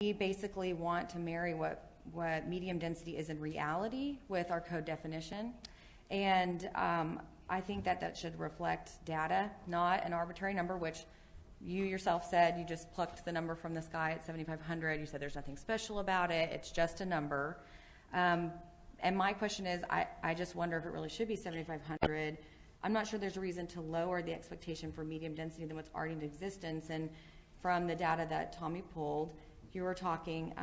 We basically want to marry what medium density is in reality with our code definition. And I think that should reflect data, not an arbitrary number, which you yourself said you just plucked the number from the sky at 7,500. You said there's nothing special about it. It's just a number. And my question is, I just wonder if it really should be 7,500. I'm not sure there's a reason to lower the expectation for medium density than what's already in existence. And from the data that Tommy pulled, you were talking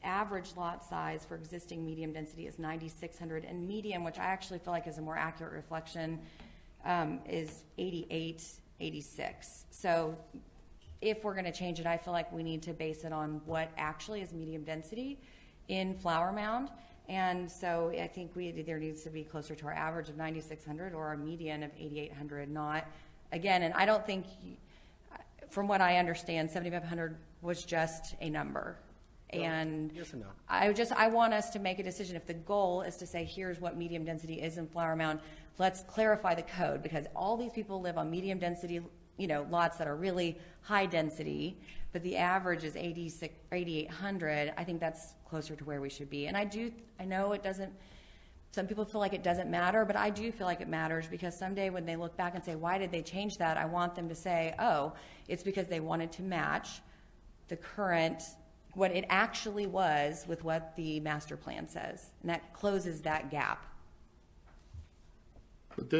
average lot size for existing medium density is 9,600, and medium, which I actually feel like is a more accurate reflection, is 8,886. So if we're going to change it, I feel like we need to base it on what actually is medium density in Flower Mound. And so I think we either needs to be closer to our average of 9,600 or a median of 8,800, not, again, and I don't think, from what I understand, 7,500 was just a number. And yes or no? I want us to make a decision. If the goal is to say, here's what medium density is in Flower Mound, let's clarify the code, because all these people live on medium density, lots that are really high density, but the average is 8,800. I think that's closer to where we should be. And I know it doesn't, some people feel like it doesn't matter, but I do feel like it matters, because someday when they look back and say, why did they change that? I want them to say, oh, it's because they wanted to match the current, what it actually was with what the master plan says. And that closes that gap. But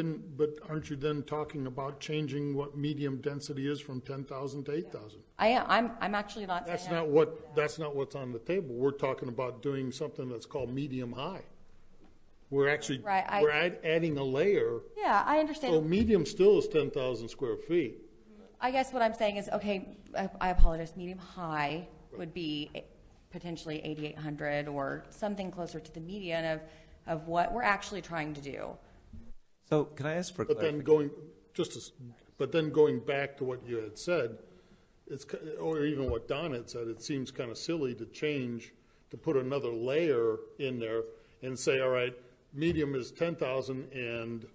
aren't you then talking about changing what medium density is from 10,000 to 8,000? I am. I'm actually not saying That's not what's on the table. We're talking about doing something that's called medium high. We're actually we're adding a layer. Yeah, I understand. So medium still is 10,000 square feet. I guess what I'm saying is, okay, I apologize. Medium high would be potentially 8,800 or something closer to the median of what we're actually trying to do. So can I ask for clarification? But then going back to what you had said, or even what Don had said, it seems kind of silly to put another layer in there and say, all right, medium is 10,000 and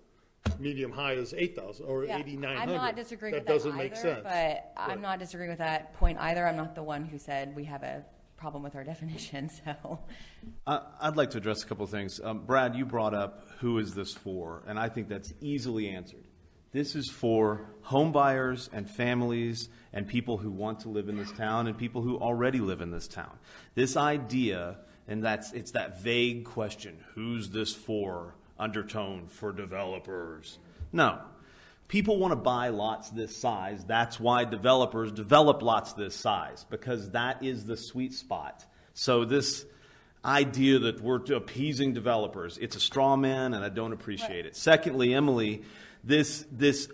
medium high is 8,000 or 8,900. I'm not disagreeing with that that doesn't either, make sense. But I'm not disagreeing with that point either. I'm not the one who said we have a problem with our definition. So I'd like to address a couple of things. Brad, you brought up who is this for, and I think that's easily answered. This is for home buyers and families and people who want to live in this town and people who already live in this town. This idea, and it's that vague question, who's this for, undertone for developers. No. People want to buy lots this size. That's why developers develop lots this size, because that is the sweet spot. So this idea that we're appeasing developers, it's a straw man, and I don't appreciate it. Secondly, Emily, this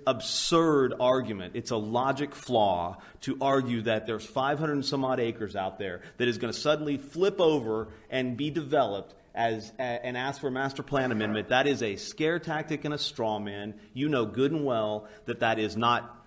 absurd argument, it's a logic flaw to argue that there's 500 and some odd acres out there that is going to suddenly flip over and be developed and ask for a master plan amendment. That is a scare tactic and a straw man. You know good and well that is not.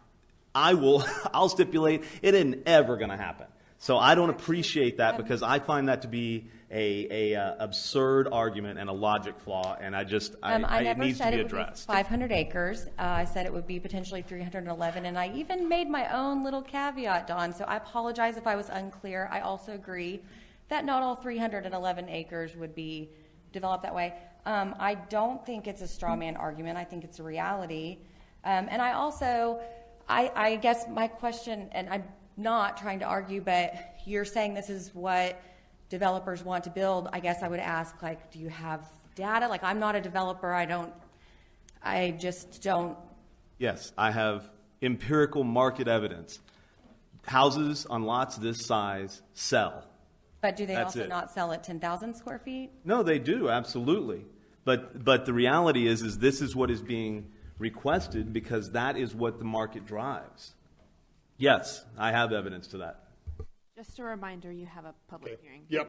I'll stipulate it isn't ever going to happen. So I don't appreciate that, because I find that to be a absurd argument and a logic flaw, and it needs to be addressed. I never said it would be 500 acres. I said it would be potentially 311, and I even made my own little caveat, Dawn, so I apologize if I was unclear. I also agree that not all 311 acres would be developed that way. I don't think it's a straw man argument. I think it's a reality. And I also, I guess my question, and I'm not trying to argue, but you're saying this is what developers want to build. I guess I would ask, do you have data? I'm not a developer. I just don't. Yes, I have empirical market evidence. Houses on lots this size sell. But do they also not sell at 10,000 square feet? No, they do, absolutely. But the reality is this is what is being requested, because that is what the market drives. Yes, I have evidence to that. Just a reminder, you have a public hearing. Yep.